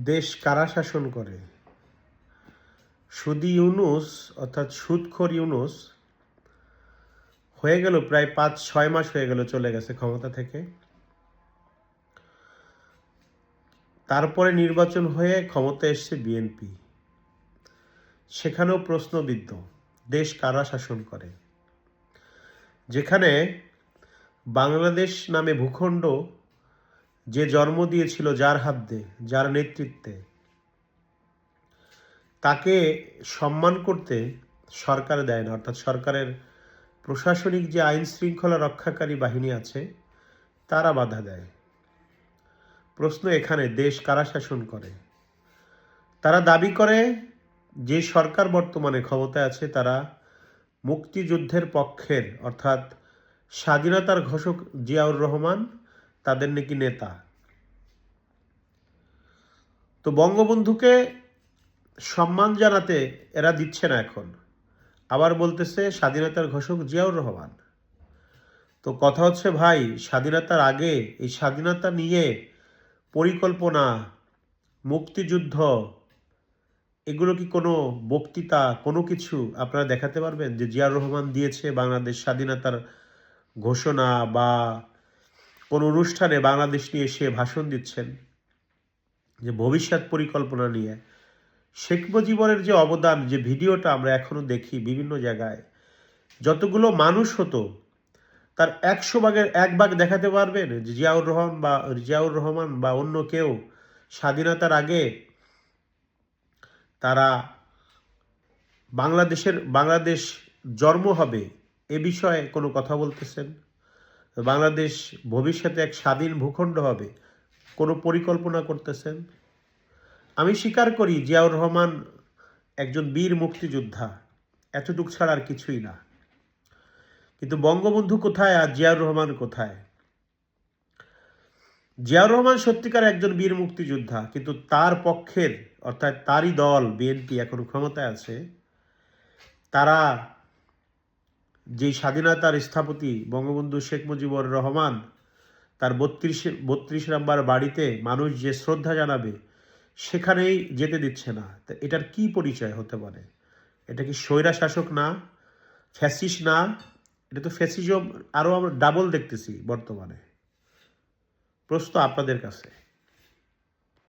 দেশ কারা শাসন করে? সুদি ইউনূস অর্থাৎ সুদখোর ইউনূস হয়ে গেল প্রায় ৫-৬ মাস হয়ে গেল চলে গেছে ক্ষমতা থেকে। তারপরে নির্বাচন হয়ে ক্ষমতায় এসছে বিএনপি। সেখানেও প্রশ্নবিদ্ধ, দেশ কারা শাসন করে? যেখানে বাংলাদেশ নামে ভূখণ্ড যে জন্ম দিয়েছিল যার হাত দিয়ে, যার নেতৃত্বে, তাকে সম্মান করতে সরকার দেয় না, অর্থাৎ সরকারের প্রশাসনিক যে আইন শৃঙ্খলা রক্ষাকারী বাহিনী আছে তারা বাধা দেয়। প্রশ্ন এখানে, দেশ কারা শাসন করে? তারা দাবি করে যে সরকার বর্তমানে ক্ষমতায় আছে তারা মুক্তিযুদ্ধের পক্ষের, অর্থাৎ স্বাধীনতার ঘোষক জিয়াউর রহমান তাদের নাকি নেতা। তো বঙ্গবন্ধুকে সম্মান জানাতে এরা দিচ্ছে না এখন, আবার বলতেছে স্বাধীনতার ঘোষক জিয়াউর রহমান। তো কথা হচ্ছে ভাই, স্বাধীনতার আগে এই স্বাধীনতা নিয়ে পরিকল্পনা, মুক্তিযুদ্ধ, এগুলো কি কোনো বক্তৃতা, কোনো কিছু আপনারা দেখাতে পারবেন যে জিয়াউর রহমান দিয়েছে বাংলাদেশ স্বাধীনতার ঘোষণা, বা কোনো অনুষ্ঠানে বাংলাদেশ নিয়ে এসে ভাষণ দিচ্ছেন যে ভবিষ্যৎ পরিকল্পনা নিয়ে? শেখ মুজিবুরের যে অবদান, যে ভিডিওটা আমরা এখনো দেখি বিভিন্ন জায়গায়, যতগুলো মানুষ হতো তার ১০০ ভাগের ১ ভাগ দেখাতে পারবেন যে জিয়াউর রহমান বা অন্য কেউ স্বাধীনতার আগে তারা বাংলাদেশ জন্ম হবে এ বিষয়ে কোনো কথা বলতেছেন? বাংলাদেশ ভবিষ্যতে এক স্বাধীন ভূখণ্ড হবে কোনো পরিকল্পনা করতেছেন? আমি স্বীকার করি জিয়াউর রহমান একজন বীর মুক্তিযোদ্ধা, এতটুক ছাড়া আর কিছুই না। কিন্তু বঙ্গবন্ধু কোথায় আর জিয়াউর রহমান কোথায়? জিয়াউর রহমান সত্যিকার একজন বীর মুক্তিযোদ্ধা, কিন্তু তার পক্ষের, অর্থাৎ তারই দল বিএনপি এখন ক্ষমতায় আছে, তারা যেই স্বাধীনতার স্থপতি বঙ্গবন্ধু শেখ মুজিবুর রহমান, তার ৩২ নম্বর বাড়িতে মানুষ যে শ্রদ্ধা জানাবে সেখানেই যেতে দিচ্ছে না। তা এটার কি পরিচয় হতে পারে? এটা কি স্বৈরা শাসক না? ফ্যাসিস্ট না? এটা তো ফ্যাসিজম আরও আমরা ডাবল দেখতেছি বর্তমানে। প্রশ্ন আপনাদের কাছে।